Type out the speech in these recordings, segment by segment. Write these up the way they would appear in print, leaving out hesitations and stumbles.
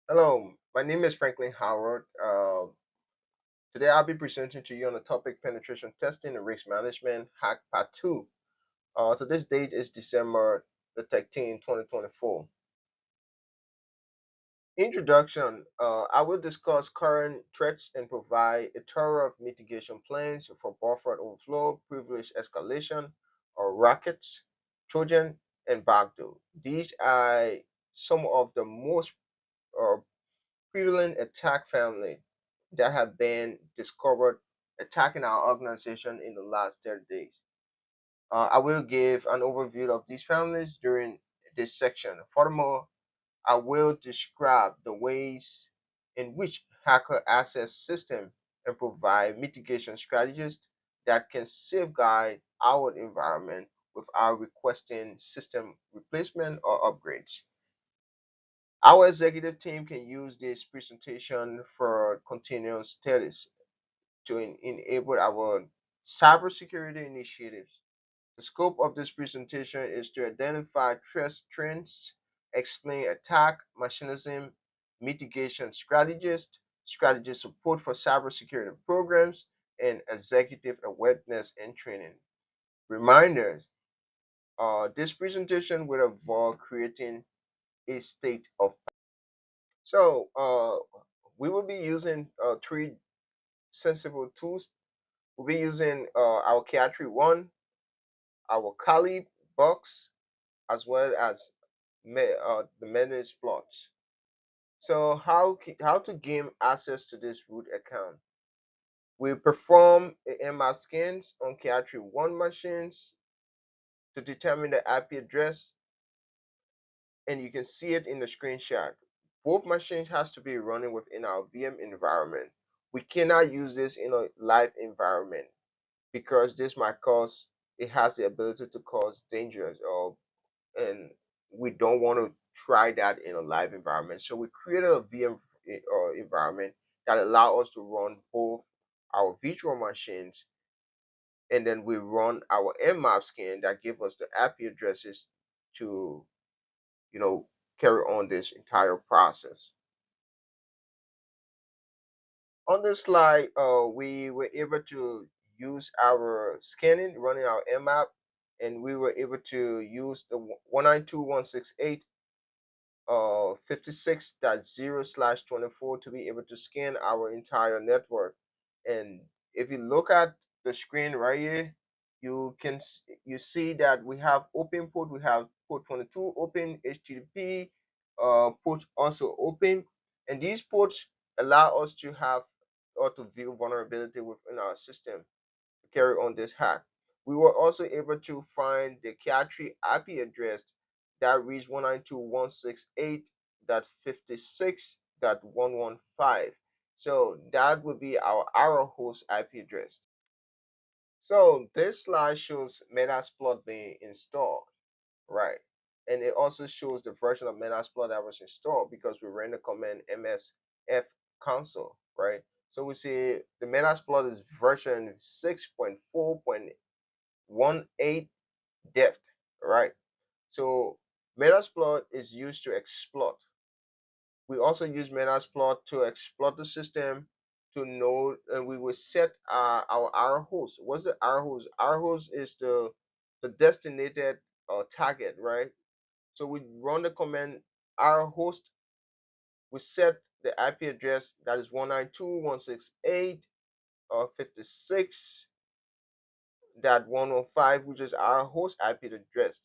Hello, my name is Franklin Howard. Today I'll be presenting to you on the topic penetration testing and risk management, hack part 2. Today's date is December the 13th, 2024. Introduction. I will discuss current threats and provide a tour of mitigation plans for buffer overflow, privilege escalation, or rockets, Trojan, and backdoor. These are some of the most uh, prevalent attack family that have been discovered attacking our organization in the last 30 days. I will give an overview of these families during this section. Furthermore, I will describe the ways in which hacker access system and provide mitigation strategies that can safeguard our environment without requesting system replacement or upgrades. Our executive team can use this presentation for continuous studies to enable our cybersecurity initiatives. The scope of this presentation is to identify threat trends, explain attack mechanism, mitigation strategies, strategy support for cybersecurity programs, and executive awareness and training. Reminders, this presentation will involve creating a state of so we will be using three sensible tools. We'll be using our Kiatri one, our Kali box, as well as the managed plots. So how to gain access to this root account? We perform AMR scans on Kiatri one machines to determine the IP address, and you can see it in the screenshot. Both machines has to be running within our VM environment. We cannot use this in a live environment because this might cause it has the ability to cause dangers or and we don't want to try that in a live environment. So we created a VM environment that allow us to run both our virtual machines and then we run our Nmap scan that give us the IP addresses to you know carry on this entire process. On this slide, we were able to use our scanning running our Nmap and we were able to use the 192.168 56.0/24 to be able to scan our entire network. And if you look at the screen right here, you see that we have open port, we have port 22 open, HTTP port also open, and these ports allow us to have or to view vulnerability within our system to carry on this hack. We were also able to find the Kiatri IP address that reads 192.168.56.115. So that would be our host IP address. So this slide shows Metasploit being installed, right? And it also shows the version of Metasploit that was installed because we ran the command msf console, right? So we see the Metasploit is version 6.4.18 depth, right? So Metasploit is used to exploit. We also use Metasploit to exploit the system to know, and we will set our R host. What's the R host? R host is the designated target, right? So we run the command R host. We set the IP address that is 192.168 or 56.115, which is our host IP address.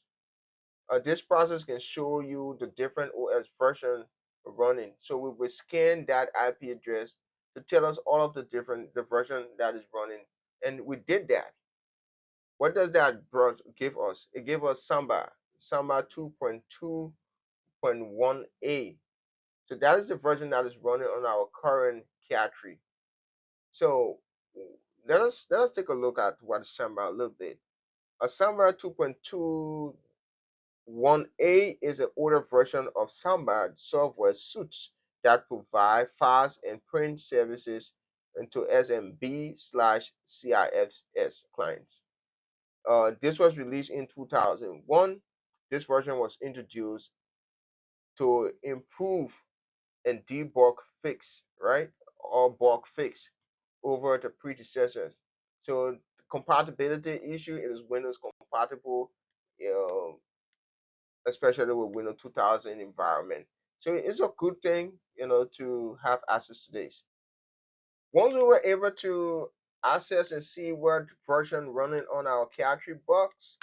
This process can show you the different OS version running. So we will scan that IP address to tell us all of the version that is running. And we did that. What does that give us? It gave us Samba 2.2.1a. So that is the version that is running on our current Kiatri. So let us take a look at what Samba a little bit. A Samba 2.2.1a is an older version of Samba software suites that provide fast and print services into SMB/CIFS clients. This was released in 2001. This version was introduced to improve and debug fix, right? Or bug fix over the predecessors. So compatibility issue is Windows compatible, you know, especially with Windows 2000 environment. So it's a good thing, to have access to this. Once we were able to access and see what version running on our Cartridge box,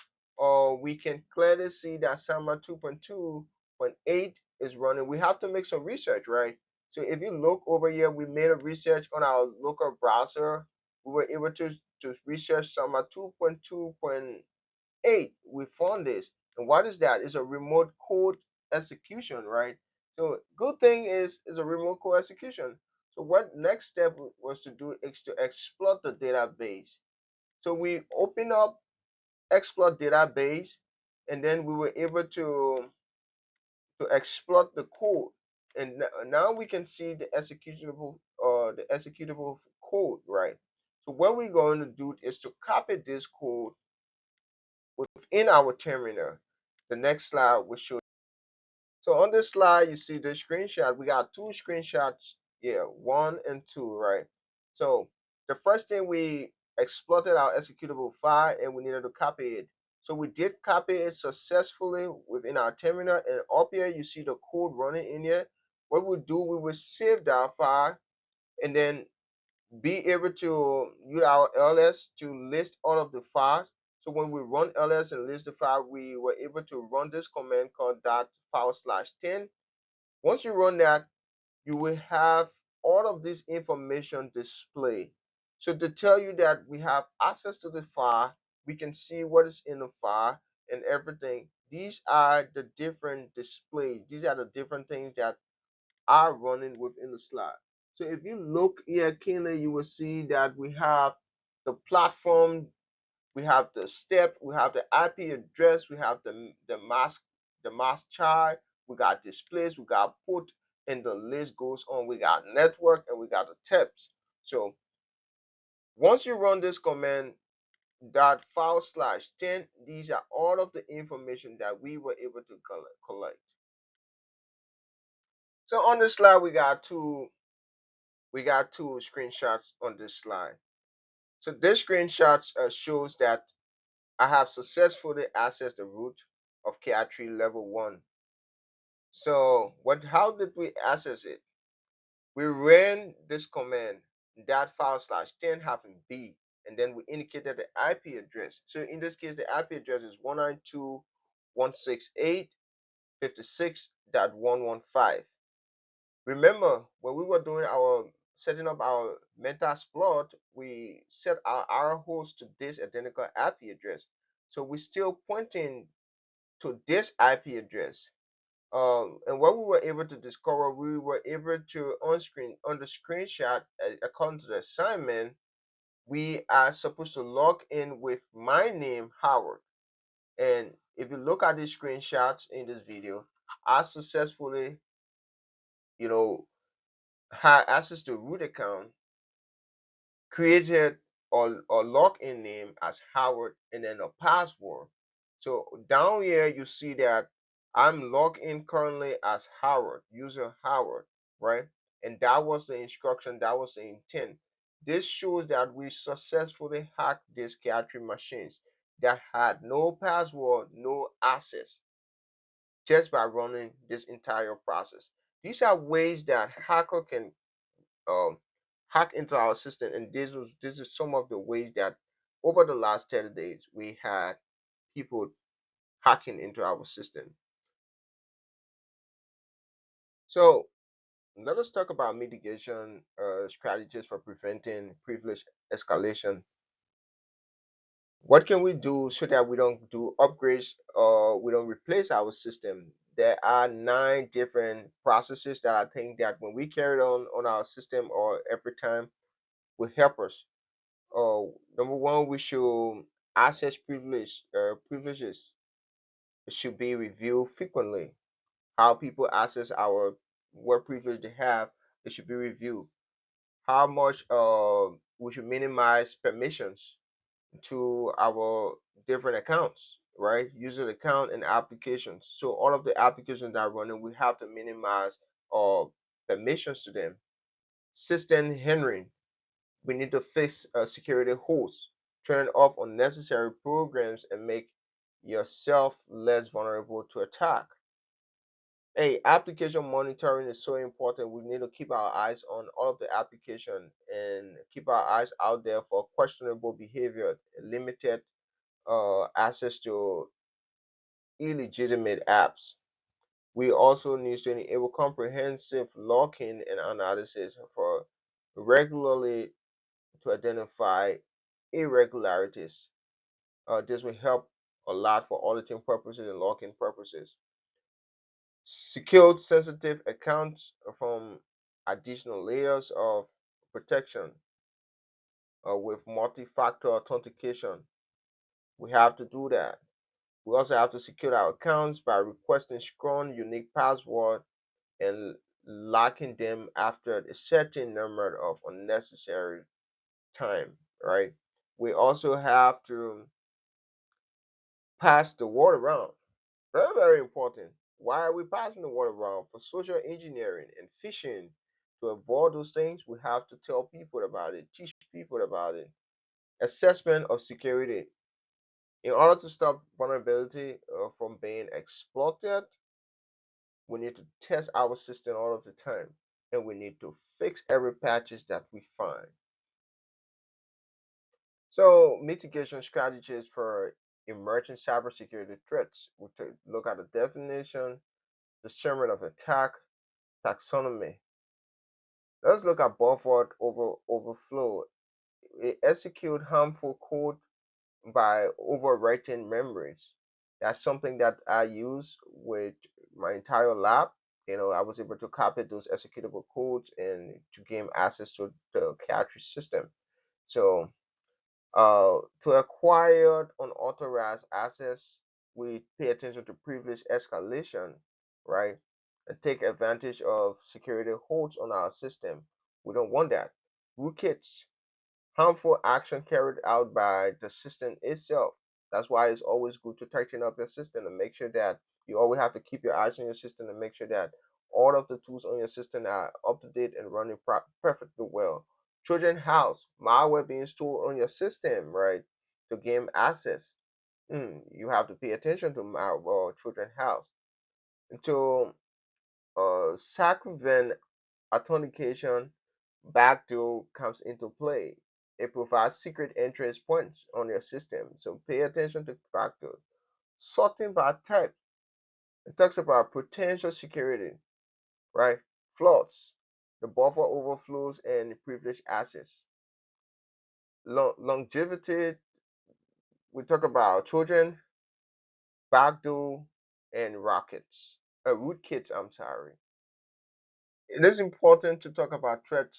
we can clearly see that Samba 2.2.8 is running. We have to make some research, right? So if you look over here, we made a research on our local browser. We were able to research Samba 2.2.8. We found this. And what is that? It's a remote code execution, right? So good thing is a remote code execution. So what next step was to do is to exploit the database. So we open up exploit database, and then we were able to exploit the code. And now we can see the executable code, right? So what we're going to do is to copy this code within our terminal. The next slide will show. So on this slide, you see the screenshot. We got two screenshots here, one and two, right? So the first thing, we exploited our executable file and we needed to copy it. So we did copy it successfully within our terminal, and up here you see the code running in here. What we'll do, we will save that file and then be able to use our ls to list all of the files. So when we run ls and list the file, we were able to run this command called .file/10. Once you run that, you will have all of this information displayed. So to tell you that we have access to the file, we can see what is in the file and everything. These are the different displays. These are the different things that are running within the slide. So if you look here keenly, you will see that we have the platform, we have the step, we have the IP address, we have the mask chart, we got displays, we got put, and the list goes on. We got network and we got the tabs. So once you run this command .file/10, these are all of the information that we were able to collect. So on this slide, we got two screenshots on this slide. So this screenshots shows that I have successfully accessed the root of KI3 level 1. So how did we access it? We ran this command .file/10 having B, and then we indicated the IP address. So in this case, the IP address is 192.168.56.115. Remember, when we were doing our setting up our Metasploit, we set our host to this identical IP address. So we're still pointing to this IP address. And what we were able to discover, we were able to on the screenshot, according to the assignment, we are supposed to log in with my name, Howard. And if you look at these screenshots in this video, I successfully, you know, had access to root account, created a login name as Howard, and then a password. So down here you see that I'm logged in currently as Howard, user Howard, right? And that was the instruction, that was the intent. This shows that we successfully hacked these Catherine machines that had no password, no access, just by running this entire process. These are ways that hacker can um, hack into our system, and this is some of the ways that over the last 30 days we had people hacking into our system. So let us talk about mitigation strategies for preventing privilege escalation. What can we do so that we don't do upgrades or we don't replace our system? There are 9 different processes that I think that when we carry on our system or every time will help us. Number one, we should access privileges. It should be reviewed frequently. How people access our what privilege they have, it should be reviewed. How much we should minimize permissions to our different accounts, right? User account and applications. So all of the applications that are running, we have to minimize. permissions to them. System Henry, we need to fix security holes, turn off unnecessary programs, and make yourself less vulnerable to attack. Hey, application monitoring is so important. We need to keep our eyes on all of the application and keep our eyes out there for questionable behavior, limited access to illegitimate apps. We also need to enable comprehensive logging and analysis for regularly to identify irregularities. This will help a lot for auditing purposes and logging purposes. Secured sensitive accounts from additional layers of protection with multi-factor authentication. We have to do that. We also have to secure our accounts by requesting strong, unique password and locking them after a certain number of unnecessary time, right? We also have to pass the word around. Very, very important. Why are we passing the word around? For social engineering and phishing. To avoid those things, we have to tell people about it, teach people about it. Assessment of security. In order to stop vulnerability from being exploited, we need to test our system all of the time, and we need to fix every patches that we find. So, mitigation strategies for emerging cybersecurity threats. We look at the definition, discernment of attack, taxonomy. Let's look at buffer overflow. It execute harmful code by overwriting memories. That's something that I use with my entire lab. I was able to copy those executable codes and to gain access to the cartridge system. So to acquire unauthorized access, we pay attention to privilege escalation, right? And take advantage of security holes on our system. We don't want that. Rootkits, harmful action carried out by the system itself. That's why it's always good to tighten up your system and make sure that you always have to keep your eyes on your system and make sure that all of the tools on your system are up to date and running perfectly well. Children house, malware being stored on your system, right? To gain access. You have to pay attention to malware children house. Until circumvent authentication backdoor comes into play. It provides secret entrance points on your system, so pay attention to backdoor. Sorting by type. It talks about potential security, right? Flaws, the buffer overflows and privileged access. Longevity, we talk about children, backdoor, and rockets. Rootkits, I'm sorry. It is important to talk about threat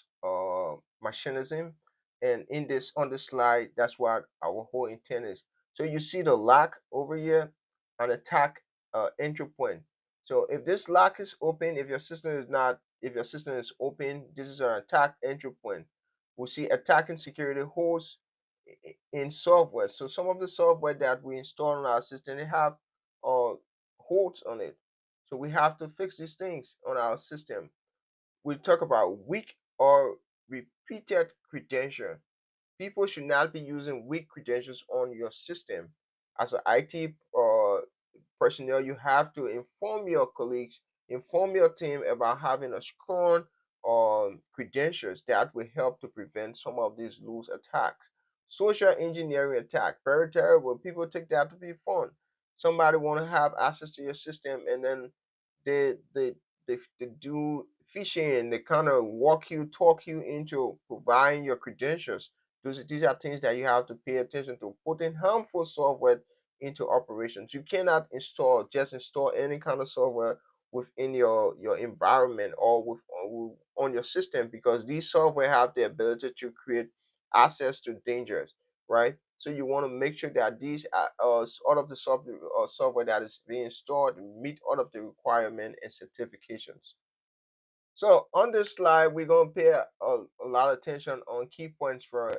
machinism, and in this on the slide, that's what our whole intent is. So you see the lock over here, an attack entry point. So if this lock is open, if your system is open, this is an attack entry point. We see attacking security holes in software. So some of the software that we install on our system, they have holes on it. So we have to fix these things on our system. We talk about weak or repeated credential. People should not be using weak credentials on your system. As an IT personnel, you have to inform your colleagues, inform your team about having a strong credentials that will help to prevent some of these loose attacks. Social engineering attack, very terrible. People take that to be fun. Somebody want to have access to your system, and then they they they do phishing. They kind of talk you into providing your credentials. These are things that you have to pay attention to. Putting harmful software into operations. You cannot just install any kind of software within your environment or on your system, because these software have the ability to create access to dangers, right? So you want to make sure that these all of the software that is being stored meet all of the requirement and certifications. So on this slide, we're going to pay a lot of attention on key points for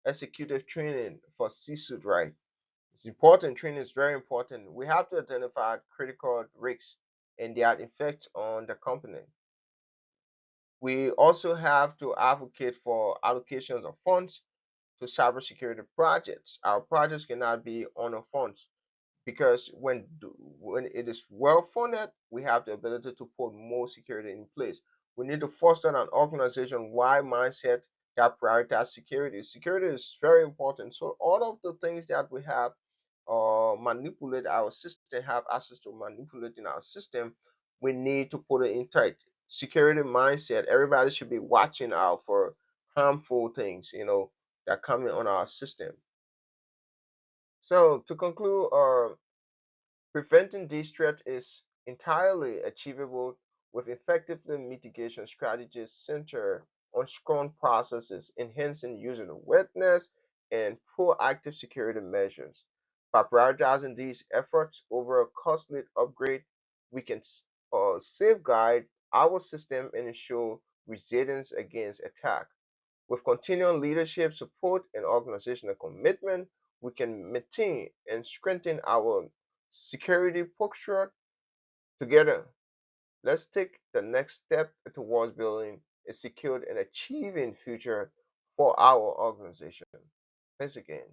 executive training for C-suite, right? It's important. Training is very important. We have to identify critical risks and their effects on the company. We also have to advocate for allocations of funds to cybersecurity projects. Our projects cannot be on a funds because when it is well funded, we have the ability to put more security in place. We need to foster an organization-wide mindset that prioritizes security. Security is very important. So all of the things that we have manipulate our system, have access to manipulating our system, we need to put it in tight. Security mindset. Everybody should be watching out for harmful things, that come in on our system. So to conclude, preventing these threats is entirely achievable with effective mitigation strategies centered on strong processes, enhancing user awareness, and proactive security measures. By prioritizing these efforts over a costly upgrade, we can safeguard our system and ensure resilience against attack. With continual leadership support and organizational commitment, we can maintain and strengthen our security posture together. Let's take the next step towards building a secure and achieving future for our organization. Thanks again.